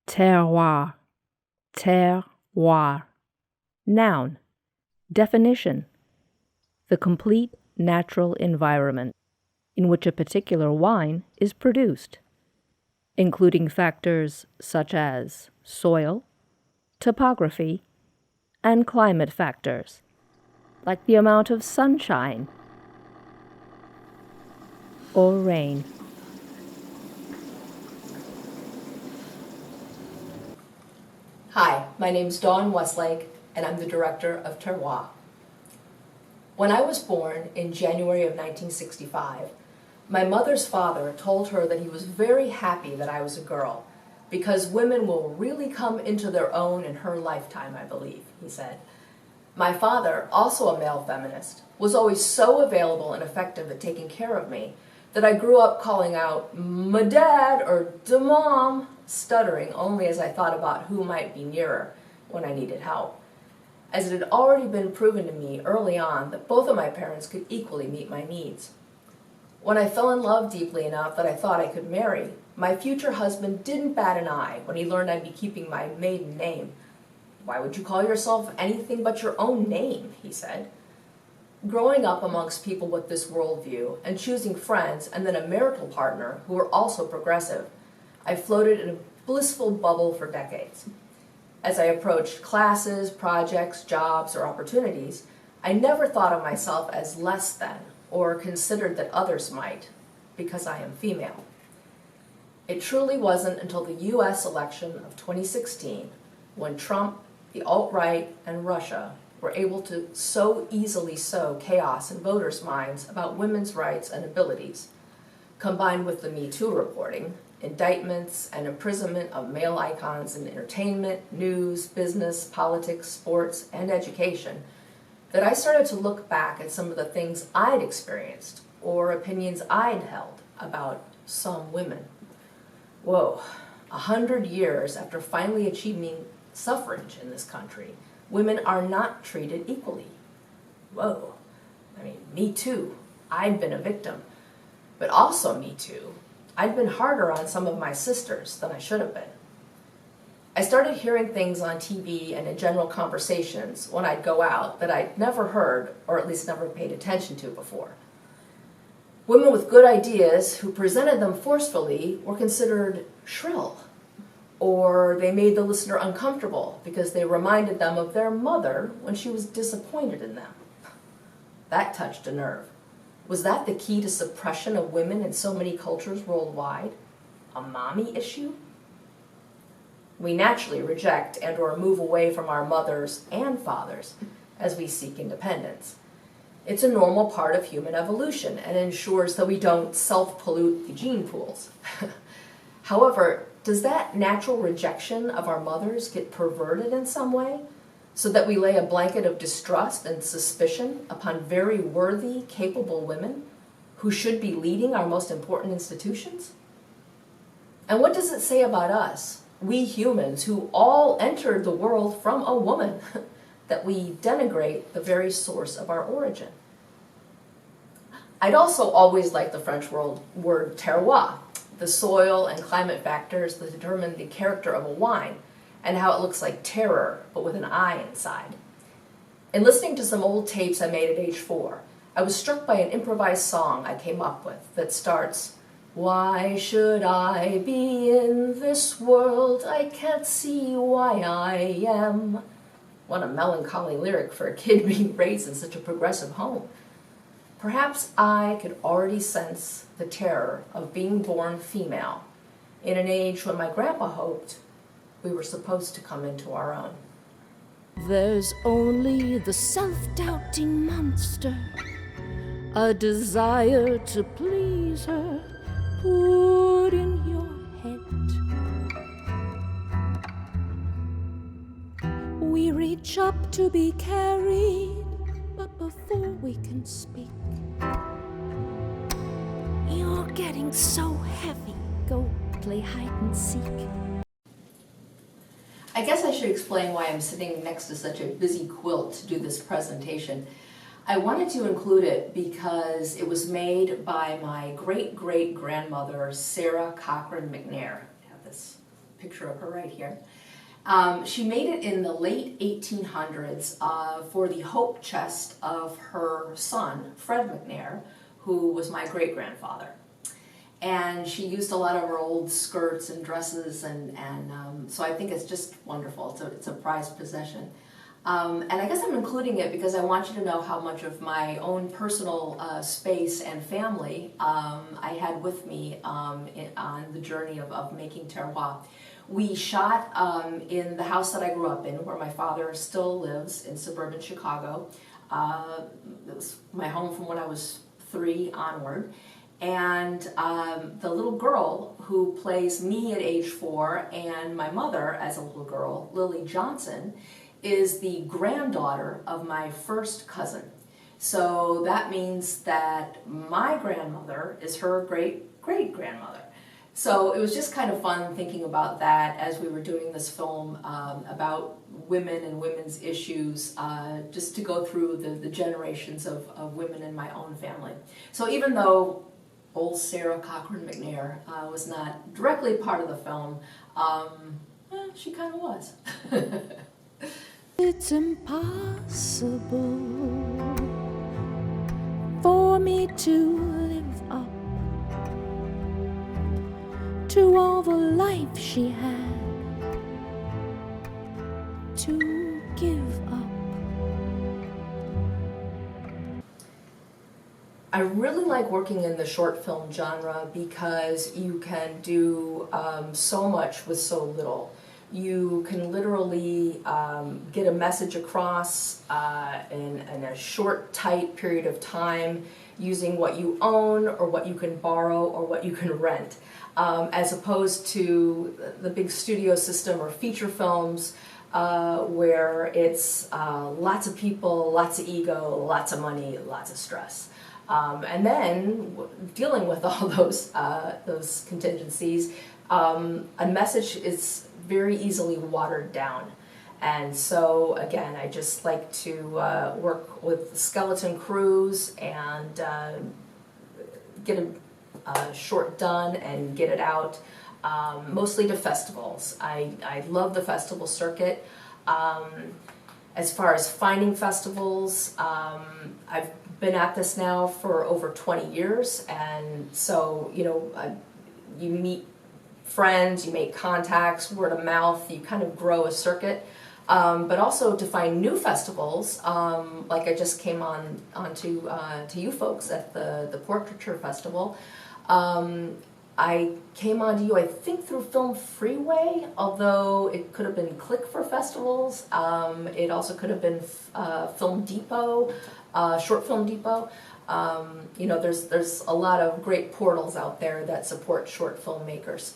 Terroir. Terroir. Noun. Definition. The complete natural environment in which a particular wine is produced, including factors such as soil, topography, and climate factors, like the amount of sunshine or rain. Hi, my name's Dawn Westlake, and I'm the director of Terroir. When I was born in January of 1965, my mother's father told her that he was very happy that I was a girl because women will really come into their own in her lifetime, I believe, he said. My father, also a male feminist, was always so available and effective at taking care of me that I grew up calling out, "my dad," or "da mom," stuttering only as I thought about who might be nearer when I needed help, as it had already been proven to me early on that both of my parents could equally meet my needs. When I fell in love deeply enough that I thought I could marry, my future husband didn't bat an eye when he learned I'd be keeping my maiden name. "Why would you call yourself anything but your own name?" he said. Growing up amongst people with this worldview and choosing friends and then a marital partner who were also progressive, I floated in a blissful bubble for decades. As I approached classes, projects, jobs, or opportunities, I never thought of myself as less than or considered that others might, because I am female. It truly wasn't until the US election of 2016 when Trump, the alt-right, and Russia were able to so easily sow chaos in voters' minds about women's rights and abilities, combined with the Me Too reporting, indictments, and imprisonment of male icons in entertainment, news, business, politics, sports, and education, that I started to look back at some of the things I'd experienced or opinions I'd held about some women. Whoa, 100 years after finally achieving suffrage in this country, women are not treated equally. Whoa, me too. I'd been a victim. But also me too, I'd been harder on some of my sisters than I should have been. I started hearing things on TV and in general conversations when I'd go out that I'd never heard, or at least never paid attention to before. Women with good ideas who presented them forcefully were considered shrill, or they made the listener uncomfortable because they reminded them of their mother when she was disappointed in them. That touched a nerve. Was that the key to suppression of women in so many cultures worldwide? A mommy issue? We naturally reject and or move away from our mothers and fathers as we seek independence. It's a normal part of human evolution and ensures that we don't self-pollute the gene pools. However, does that natural rejection of our mothers get perverted in some way so that we lay a blanket of distrust and suspicion upon very worthy, capable women who should be leading our most important institutions? And what does it say about us, we humans who all entered the world from a woman, that we denigrate the very source of our origin? I'd also always liked the French word terroir, the soil and climate factors that determine the character of a wine, and how it looks like terror, but with an I inside. In listening to some old tapes I made at age 4, I was struck by an improvised song I came up with that starts, "Why should I be in this world? I can't see why I am." What a melancholy lyric for a kid being raised in such a progressive home. Perhaps I could already sense the terror of being born female in an age when my grandpa hoped we were supposed to come into our own. There's only the self-doubting monster, a desire to please her, put in your head. We reach up to be carried, but before we can speak, you're getting so heavy, go play hide and seek. I guess I should explain why I'm sitting next to such a busy quilt to do this presentation. I wanted to include it because it was made by my great-great-grandmother, Sarah Cochran McNair. I have this picture of her right here. She made it in the late 1800s for the hope chest of her son, Fred McNair, who was my great-grandfather. And she used a lot of her old skirts and dresses, and so I think it's just wonderful. It's a prized possession. And I guess I'm including it because I want you to know how much of my own personal space and family I had with me on the journey of making terroir. We shot in the house that I grew up in, where my father still lives in suburban Chicago. It was my home from when I was 3 onward. And the little girl who plays me at age 4 and my mother as a little girl, Lily Johnson, is the granddaughter of my first cousin. So that means that my grandmother is her great-great-grandmother. So it was just kind of fun thinking about that as we were doing this film about women and women's issues, just to go through the generations of women in my own family. So even though old Sarah Cochran McNair was not directly part of the film, she kind of was. It's impossible for me to live up to all the life she had to give up. I really like working in the short film genre because you can do so much with so little. You can literally get a message across in a short, tight period of time using what you own or what you can borrow or what you can rent, as opposed to the big studio system or feature films where it's lots of people, lots of ego, lots of money, lots of stress. And then dealing with all those contingencies, a message is very easily watered down. And so again, I just like to work with skeleton crews and get a short done and get it out, mostly to festivals. I love the festival circuit. As far as finding festivals, I've been at this now for over 20 years, and so, you know, you meet friends, you make contacts, word of mouth, you kind of grow a circuit. But also to find new festivals, like I just came to you folks at the Portraiture Festival. I came on to you, I think, through Film Freeway, although it could have been Click for festivals. It also could have been Film Depot, Short Film Depot. You know, there's a lot of great portals out there that support short filmmakers.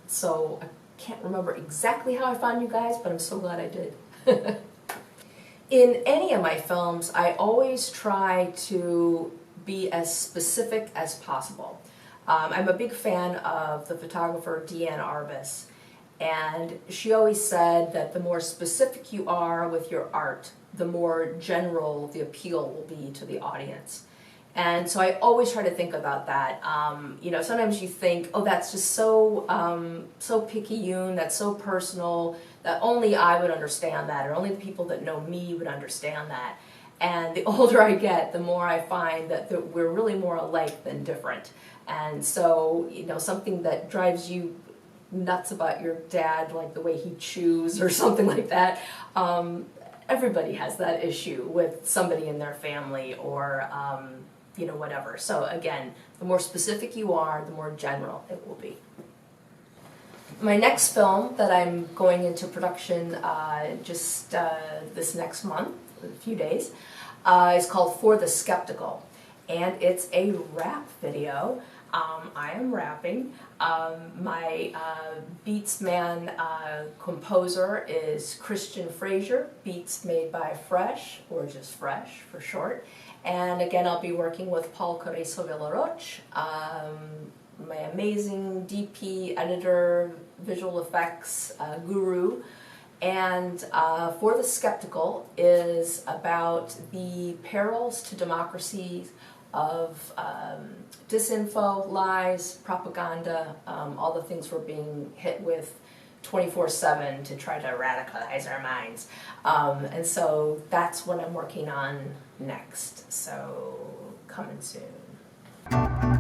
So I can't remember exactly how I found you guys, but I'm so glad I did. In any of my films, I always try to be as specific as possible. I'm a big fan of the photographer Deanne Arbus, and she always said that the more specific you are with your art, the more general the appeal will be to the audience. And so I always try to think about that. You know, sometimes you think, oh, that's just so so picayune, that's so personal, that only I would understand that, or only the people that know me would understand that. And the older I get, the more I find that we're really more alike than different. And so, you know, something that drives you nuts about your dad, like the way he chews or something like that, everybody has that issue with somebody in their family or, you know, whatever. So again, the more specific you are, the more general it will be. My next film that I'm going into production just this next month, a few days, is called For the Skeptical, and it's a rap video. I am rapping. My beats man composer is Christian Frazier, beats made by Fresh, or just Fresh for short. And again, I'll be working with Paul Coreso Villaroch, my amazing DP, editor, visual effects guru. And For the Skeptical is about the perils to democracy of disinfo, lies, propaganda, all the things we're being hit with 24/7 to try to radicalize our minds. And so that's what I'm working on next. So coming soon.